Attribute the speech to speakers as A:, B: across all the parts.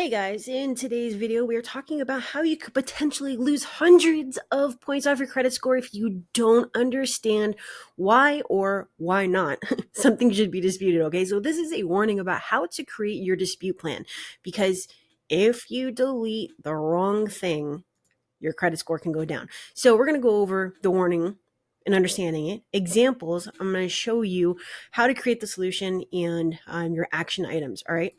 A: Hey guys, in today's video, we are talking about how you could potentially lose hundreds of points off your credit score if you don't understand why or why not something should be disputed, okay? So this is a warning about how to create your dispute plan, because if you delete the wrong thing, your credit score can go down. So we're going to go over the warning and understanding it. Examples, I'm going to show you how to create the solution and your action items, all right?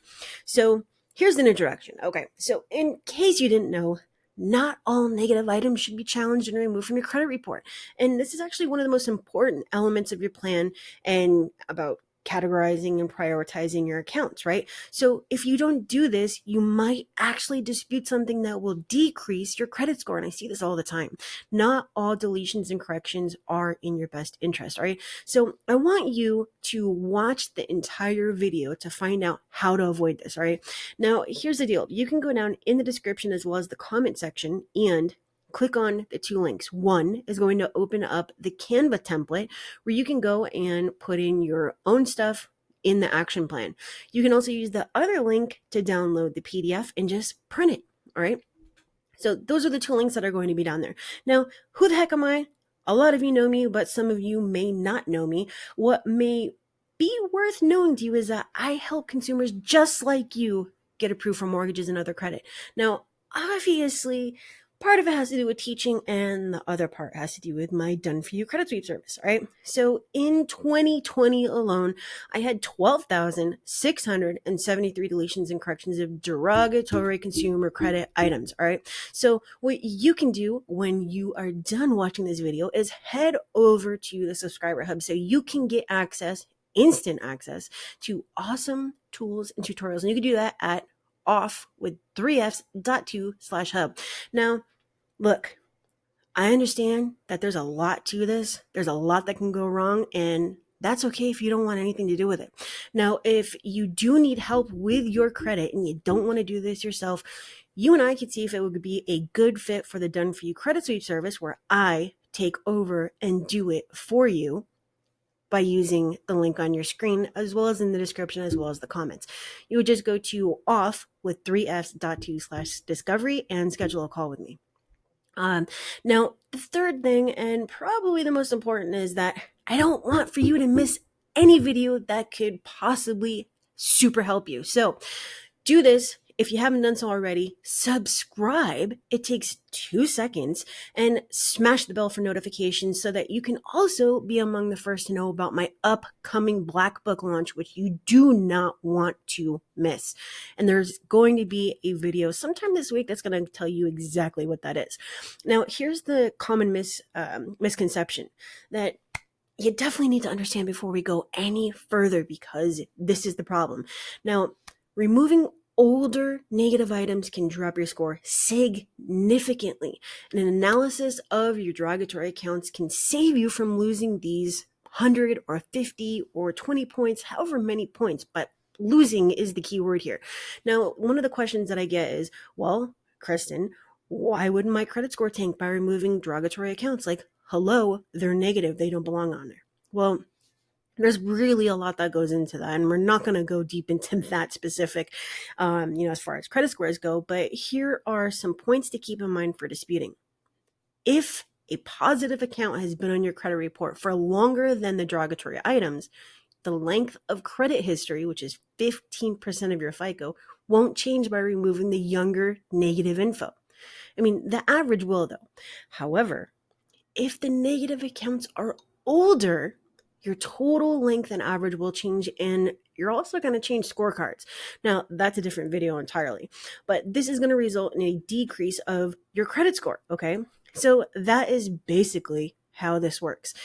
A: So here's an introduction. Okay, so in case you didn't know, not all negative items should be challenged and removed from your credit report. And this is actually one of the most important elements of your plan and about categorizing and prioritizing your accounts, right? So if you don't do this, you might actually dispute something that will decrease your credit score. And I see this all the time. Not all deletions and corrections are in your best interest, right? So I want you to watch the entire video to find out how to avoid this, right? Now, here's the deal. You can go down in the description as well as the comment section and click on the two links. One is going to open up the Canva template where you can go and put in your own stuff in the action plan. You can also use the other link to download the PDF and just print it, all right? So those are the two links that are going to be down there. Now, who the heck am I? A lot of you know me, but some of you may not know me. What may be worth knowing to you is that I help consumers just like you get approved for mortgages and other credit. Now, obviously, part of it has to do with teaching, and the other part has to do with my Done For You credit sweep service, right? So in 2020 alone, I had 12,673 deletions and corrections of derogatory consumer credit items, all right? So what you can do when you are done watching this video is head over to the subscriber hub so you can get instant access to awesome tools and tutorials. And you can do that at off with 3fs.2/hub. Now, look, I understand that there's a lot to this. There's a lot that can go wrong, and that's okay if you don't want anything to do with it. Now, if you do need help with your credit and you don't want to do this yourself, you and I could see if it would be a good fit for the Done For You credit sweep service, where I take over and do it for you by using the link on your screen, as well as in the description, as well as the comments. You would just go to off with 3fs.2/discovery and schedule a call with me. Now, the third thing, and probably the most important, is that I don't want for you to miss any video that could possibly super help you. So do this. If you haven't done so already, subscribe. It takes 2 seconds, and smash the bell for notifications so that you can also be among the first to know about my upcoming Black Book launch, which you do not want to miss. And there's going to be a video sometime this week that's going to tell you exactly what that is. Now, here's the common misconception that you definitely need to understand before we go any further, because this is the problem. Now, removing older negative items can drop your score significantly. And an analysis of your derogatory accounts can save you from losing these 100 or 50 or 20 points, however many points, but losing is the key word here. Now, one of the questions that I get is, well, Kristen, why wouldn't my credit score tank by removing derogatory accounts? Like, hello, they're negative, they don't belong on there. Well, there's really a lot that goes into that, and we're not going to go deep into that specific, as far as credit scores go, but here are some points to keep in mind for disputing. If a positive account has been on your credit report for longer than the derogatory items, the length of credit history, which is 15% of your FICO, won't change by removing the younger negative info. I mean, the average will, though. However, if the negative accounts are older, your total length and average will change, and you're also going to change scorecards. Now, that's a different video entirely, but this is going to result in a decrease of your credit score, okay? So that is basically how this works.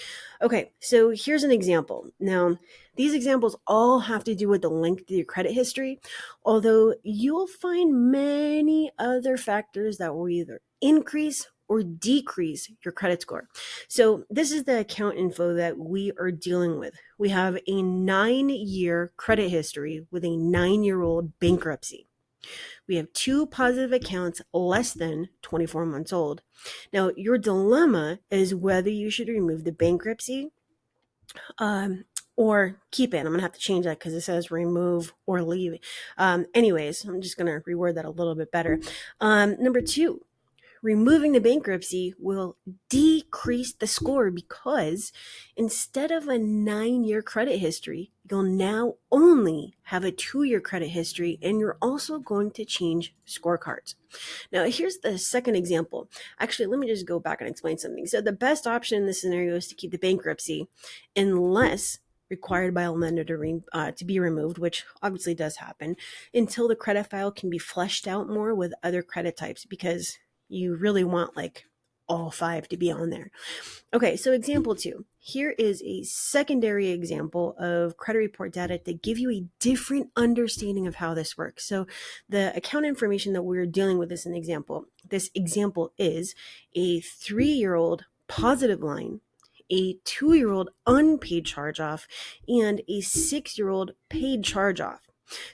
A: Okay, so here's an example. Now, these examples all have to do with the length of your credit history, although you'll find many other factors that will either increase or decrease your credit score. So this is the account info that we are dealing with. We have a 9-year credit history with a 9-year-old bankruptcy. We have 2 positive accounts less than 24 months old. Now, your dilemma is whether you should remove the bankruptcy or keep it. I'm gonna have to change that because it says remove or leave. Anyways, I'm just gonna reword that a little bit better. Number two, removing the bankruptcy will decrease the score because instead of a 9-year credit history, you'll now only have a 2-year credit history, and you're also going to change scorecards. Now, here's the second example. Actually, let me just go back and explain something. So the best option in this scenario is to keep the bankruptcy unless required by a lender to be removed, which obviously does happen, until the credit file can be fleshed out more with other credit types, because you really want like all 5 to be on there. Okay, so example 2. Here is a secondary example of credit report data to give you a different understanding of how this works. So the account information that we're dealing with this example is a 3-year-old positive line, a 2-year-old unpaid charge off, and a 6-year-old paid charge off.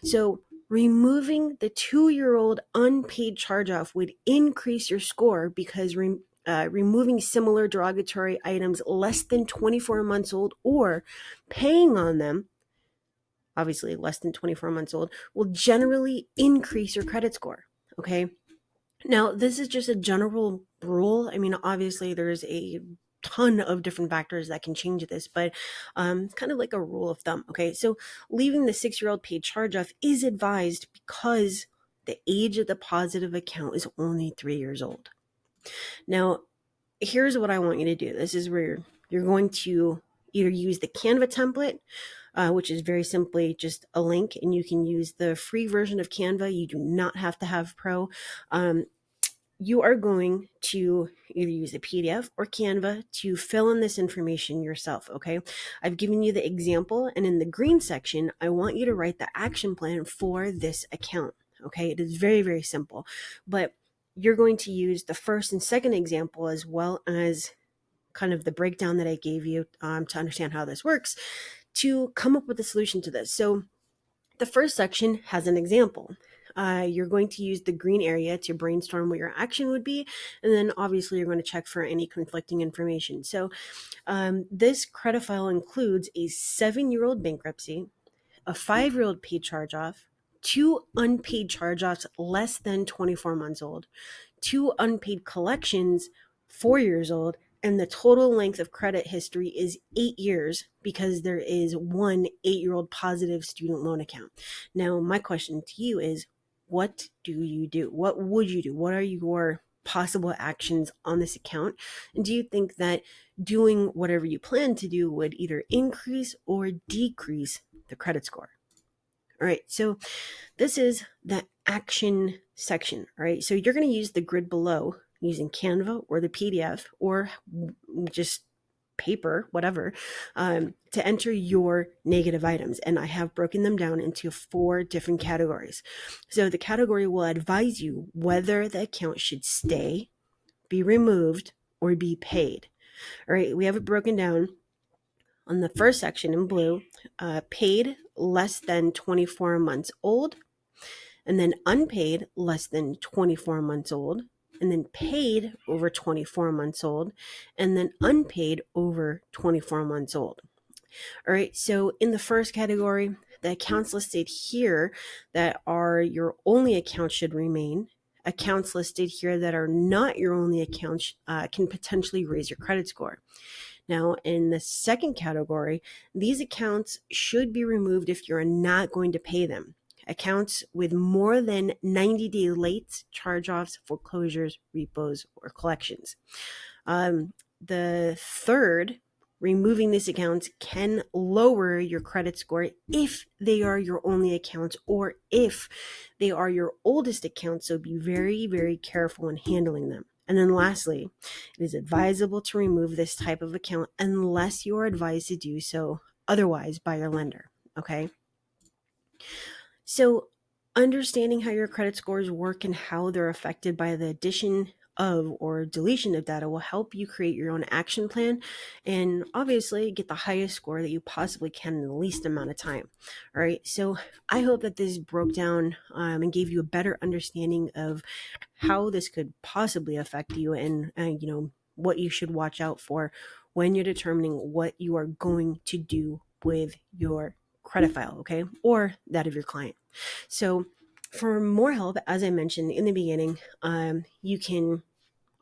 A: So removing the 2-year-old unpaid charge off would increase your score because removing similar derogatory items less than 24 months old or paying on them, obviously less than 24 months old, will generally increase your credit score. Okay. Now, this is just a general rule. I mean, obviously there's a ton of different factors that can change this, but it's kind of like a rule of thumb. Okay. So leaving the 6-year-old paid charge off is advised because the age of the positive account is only 3 years old. Now, here's what I want you to do. This is where you're going to either use the Canva template, which is very simply just a link, and you can use the free version of Canva. You do not have to have Pro. You are going to either use a PDF or Canva to fill in this information yourself, okay? I've given you the example, and in the green section, I want you to write the action plan for this account, okay? It is very, very simple, but you're going to use the first and second example as well as kind of the breakdown that I gave you to understand how this works to come up with a solution to this. So the first section has an example. You're going to use the green area to brainstorm what your action would be, and then obviously you're going to check for any conflicting information. So this credit file includes a 7-year-old bankruptcy, a 5-year-old paid charge-off, 2 unpaid charge-offs less than 24 months old, 2 unpaid collections 4 years old, and the total length of credit history is 8 years because there is 1 8-year-old positive student loan account. Now, my question to you is, what do you do? What would you do? What are your possible actions on this account? And do you think that doing whatever you plan to do would either increase or decrease the credit score? All right, so this is the action section. All right, so you're going to use the grid below using Canva or the PDF or just paper, whatever, to enter your negative items. And I have broken them down into 4 different categories. So the category will advise you whether the account should stay, be removed, or be paid. All right, we have it broken down on the first section in blue, paid less than 24 months old, and then unpaid less than 24 months old, and then paid over 24 months old, and then unpaid over 24 months old. All right, so in the first category, the accounts listed here that are your only account should remain. Accounts listed here that are not your only account can potentially raise your credit score. Now, in the second category, these accounts should be removed if you're not going to pay them. Accounts with more than 90-day late charge-offs, foreclosures, repos, or collections. The third, removing these accounts can lower your credit score if they are your only accounts or if they are your oldest accounts. So be very, very careful in handling them. And then lastly, it is advisable to remove this type of account unless you are advised to do so otherwise by your lender. Okay. So understanding how your credit scores work and how they're affected by the addition of or deletion of data will help you create your own action plan and obviously get the highest score that you possibly can in the least amount of time. All right. So I hope that this broke down and gave you a better understanding of how this could possibly affect you and, what you should watch out for when you're determining what you are going to do with your credit file, okay, or that of your client. So for more help, as I mentioned in the beginning, you can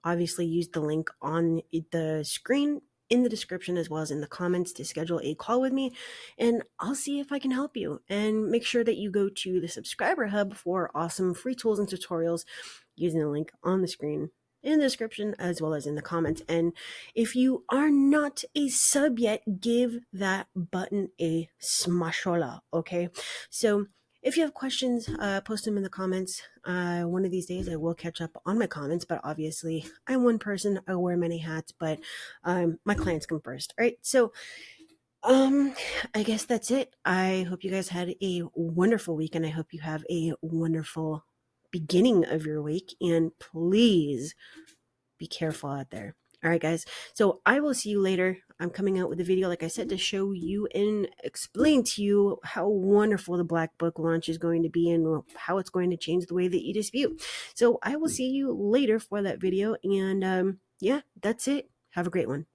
A: obviously use the link on the screen in the description as well as in the comments to schedule a call with me, and I'll see if I can help you. And make sure that you go to the subscriber hub for awesome free tools and tutorials using the link on the screen in the description as well as in the comments. And if you are not a sub yet, give that button a smashola, okay? So if you have questions, post them in the comments. One of these days I will catch up on my comments, but obviously I'm one person, I wear many hats, but my clients come first. All right, so I guess that's it. I hope you guys had a wonderful week, and I hope you have a wonderful beginning of your week, and please be careful out there. All right, guys. So I will see you later. I'm coming out with a video, like I said, to show you and explain to you how wonderful the Black Book launch is going to be and how it's going to change the way that you dispute. So I will see you later for that video. And yeah, that's it. Have a great one.